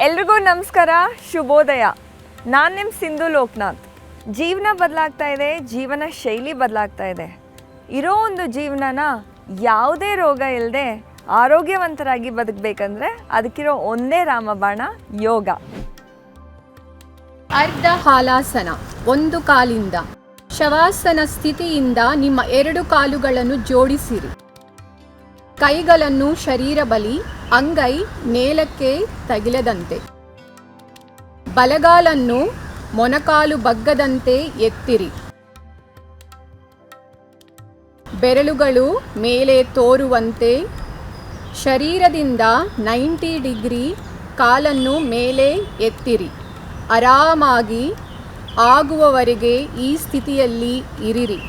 ಎಲ್ರಿಗೂ ನಮಸ್ಕಾರ, ಶುಭೋದಯ. ನಾನು ನಿಮ್ಮ ಸಿಂಧು ಲೋಕನಾಥ್. ಜೀವನ ಬದಲಾಗ್ತಾ ಇದೆ, ಜೀವನ ಶೈಲಿ ಬದಲಾಗ್ತಾ ಇದೆ. ಇರೋ ಒಂದು ಜೀವನನ ಯಾವುದೇ ರೋಗ ಇಲ್ಲದೆ ಆರೋಗ್ಯವಂತರಾಗಿ ಬದುಕಬೇಕಂದ್ರೆ ಅದಕ್ಕಿರೋ ಒಂದೇ ರಾಮಬಾಣ, ಯೋಗ. ಅರ್ಧ ಹಾಲಾಸನ. ಒಂದು ಕಾಲಿಂದ ಶವಾಸನ ಸ್ಥಿತಿಯಿಂದ ನಿಮ್ಮ ಎರಡು ಕಾಲುಗಳನ್ನು ಜೋಡಿಸಿರಿ. ಕೈಗಳನ್ನು ಶರೀರ ಬಲಿ, ಅಂಗೈ ನೇಲಕ್ಕೆ ತಗಿಲದಂತೆ. ಬಲಗಾಲನ್ನು ಮೊಣಕಾಲು ಬಗ್ಗದಂತೆ ಎತ್ತಿರಿ. ಬೆರಳುಗಳು ಮೇಲೆ ತೋರುವಂತೆ ಶರೀರದಿಂದ 90 ಡಿಗ್ರಿ ಕಾಲನ್ನು ಮೇಲೆ ಎತ್ತಿರಿ. ಆರಾಮಾಗಿ ಆಗುವವರೆಗೆ ಈ ಸ್ಥಿತಿಯಲ್ಲಿ ಇರಿರಿ.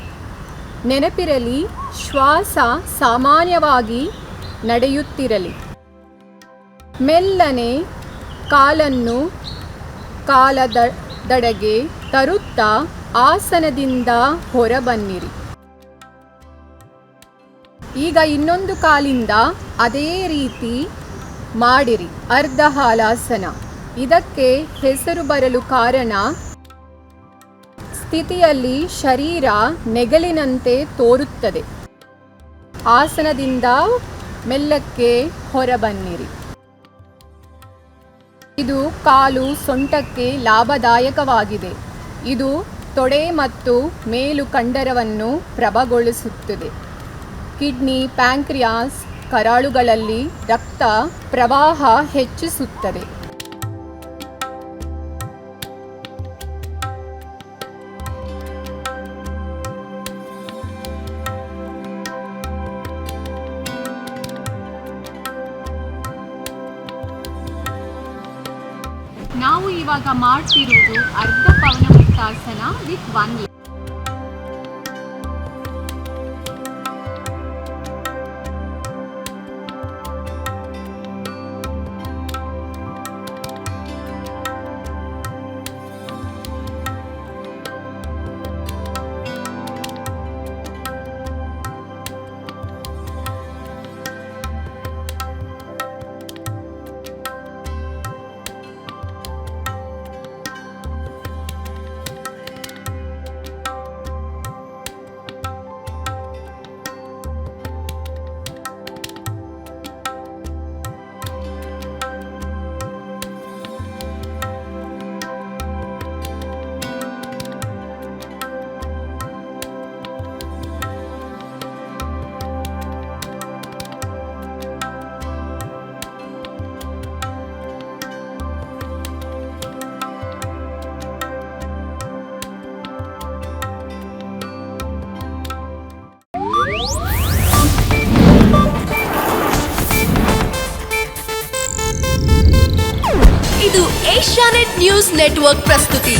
ನೆನಪಿರಲಿ, ಶ್ವಾಸ ಸಾಮಾನ್ಯವಾಗಿ ನಡೆಯುತ್ತಿರಲಿ. ಮೆಲ್ಲನೆ ಕಾಲನ್ನು ಕಾಲದಡೆಗೆ ತರುತ್ತಾ ಆಸನದಿಂದ ಹೊರಬನ್ನಿರಿ. ಈಗ ಇನ್ನೊಂದು ಕಾಲಿಂದ ಅದೇ ರೀತಿ ಮಾಡಿರಿ. ಅರ್ಧ ಹಾಲಾಸನ. ಇದಕ್ಕೆ ಹೆಸರು ಬರಲು ಕಾರಣ, ಸ್ಥಿತಿಯಲ್ಲಿ ಶರೀರ ನೆಗಲಿನಂತೆ ತೋರುತ್ತದೆ. ಆಸನದಿಂದ ಮೆಲ್ಲಕ್ಕೆ ಹೊರಬನ್ನಿರಿ. ಇದು ಕಾಲು ಸೊಂಟಕ್ಕೆ ಲಾಭದಾಯಕವಾಗಿದೆ. ಇದು ತೊಡೆ ಮತ್ತು ಮೇಲು ಕಂಡರವನ್ನು ಪ್ರಬಲಗೊಳಿಸುತ್ತದೆ. ಕಿಡ್ನಿ, ಪ್ಯಾಂಕ್ರಿಯಾಸ್, ಕರಾಳುಗಳಲ್ಲಿ ರಕ್ತ ಪ್ರವಾಹ ಹೆಚ್ಚಿಸುತ್ತದೆ. ನಾವು ಇವಾಗ ಮಾಡ್ತಿರೋದು ಅರ್ಧ ಪವನಮುಕ್ತಾಸನ ವಿತ್ 1 leg. ಇದು ಏಷ್ಯಾನೆಟ್ ನ್ಯೂಸ್ ನೆಟ್ವರ್ಕ್ ಪ್ರಸ್ತುತಿ.